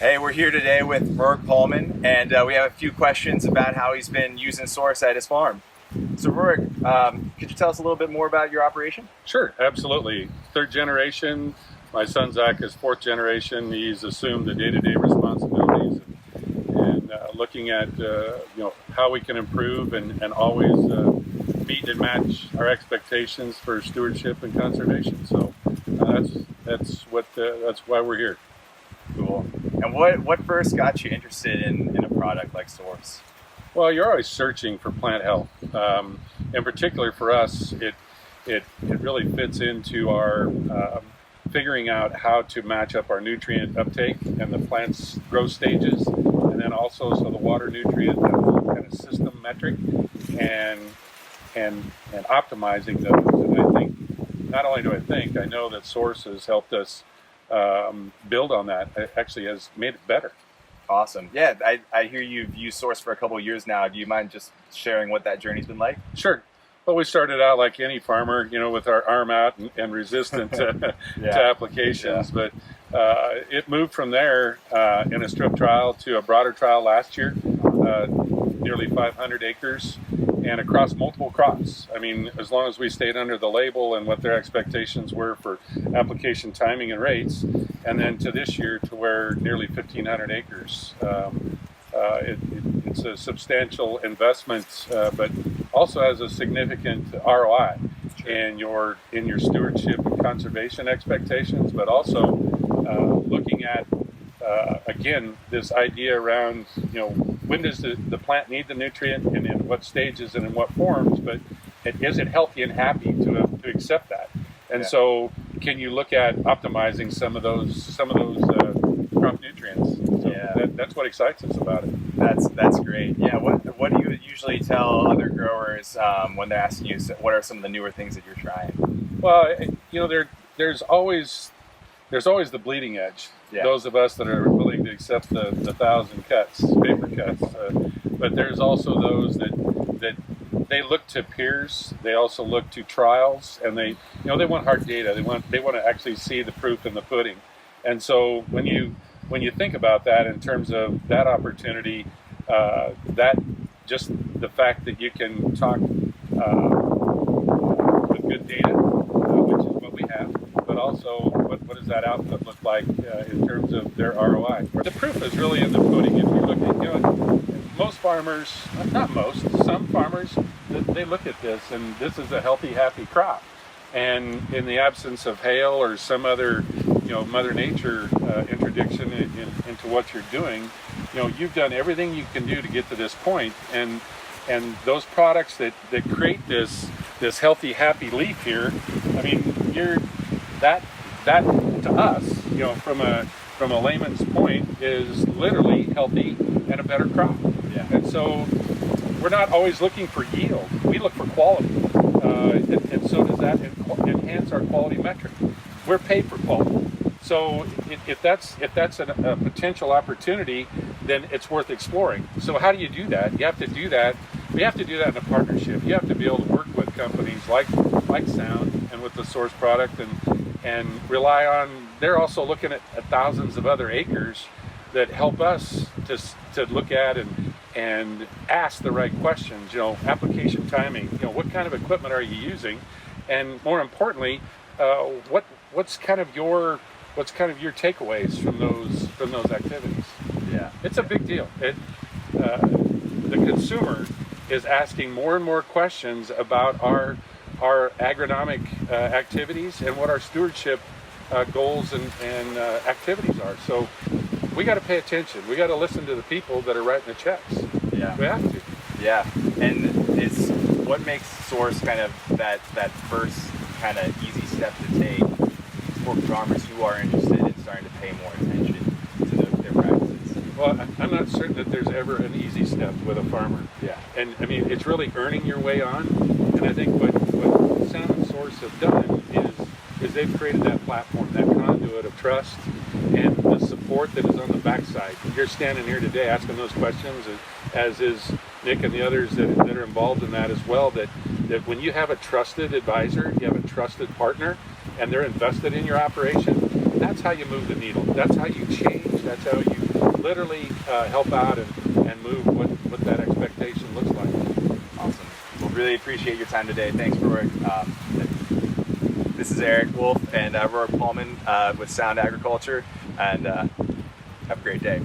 Hey, we're here today with Roric Paulman, and we have a few questions about how he's been using Source at his farm. So, Roric, could you tell us a little bit more about your operation? Sure, absolutely. Third generation. My son Zach is fourth generation. He's assumed the day-to-day responsibilities and looking at how we can improve and always meet and match our expectations for stewardship and conservation. So that's why we're here. Cool. And what first got you interested in a product like Source? Well, you're always searching for plant health. In particular for us, it really fits into our figuring out how to match up our nutrient uptake and the plant's growth stages, and then also so the water nutrient kind of system metric and optimizing those. And I think, not only do I know that Source has helped us build on that. It actually has made it better. Awesome. Yeah, I hear you've used Source for a couple of years now. Do you mind just sharing what that journey's been like? Sure. Well, we started out like any farmer, with our arm out and resistant to applications. Yeah. But it moved from there in a strip trial to a broader trial last year, nearly 500 acres, and across multiple crops. I mean, as long as we stayed under the label and what their expectations were for application timing and rates, and then to this year to where nearly 1,500 acres. It's a substantial investment, but also has a significant ROI in your stewardship and conservation expectations, but also looking at again this idea around when does the plant need the nutrient and in what stages and in what forms, but is it healthy and happy to accept that? And so can you look at optimizing some of those crop nutrients? So that's what excites us about it. That's great. Yeah. What do you usually tell other growers when they're asking you what are some of the newer things that you're trying? Well, there's always the bleeding edge. Yeah. Those of us that are willing to accept the 1,000 paper cuts, but there's also those that they look to peers. They also look to trials, and they want hard data. They want to actually see the proof in the pudding. And so when you think about that in terms of that opportunity, that just the fact that you can talk with good data, which is what we have, but also what does that output look like in terms of their ROI? The proof is really in the pudding. If you look at most farmers, not most, some farmers, they look at this and this is a healthy, happy crop. And in the absence of hail or some other Mother Nature interdiction into what you're doing, you've done everything you can do to get to this point, and those products that create this healthy, happy leaf here. I mean, that to us, from a layman's point, is literally healthy and a better crop. Yeah. And so we're not always looking for yield; we look for quality, and so does that enhance our quality metric. We're paid for quality. So if that's a potential opportunity, then it's worth exploring. So how do you do that? You have to do that. We have to do that in a partnership. You have to be able to work with companies like Sound and with the Source product and rely on. They're also looking at thousands of other acres that help us to look at and ask the right questions. Application timing. What kind of equipment are you using, and more importantly, what's kind of your takeaways from those activities? Yeah, it's a big deal. The consumer is asking more and more questions about our agronomic activities and what our stewardship goals and activities are. So we got to pay attention. We got to listen to the people that are writing the checks. Yeah, we have to. Yeah, and it's what makes Source kind of that first kind of easy step to take for farmers who are interested in starting to pay more attention to their practices? Well, I'm not certain that there's ever an easy step with a farmer. Yeah. And I mean, it's really earning your way on. And I think what Sound and Source have done is they've created that platform, that conduit of trust and the support that is on the backside. You're standing here today asking those questions, as is Nick and the others that are involved in that as well, that when you have a trusted advisor, you have a trusted partner, and they're invested in your operation, that's how you move the needle. That's how you change. That's how you literally help out and move what that expectation looks like. Awesome. Well, really appreciate your time today. Thanks for this is Eric Wolf and Roric Paulman with Sound Agriculture, and have a great day.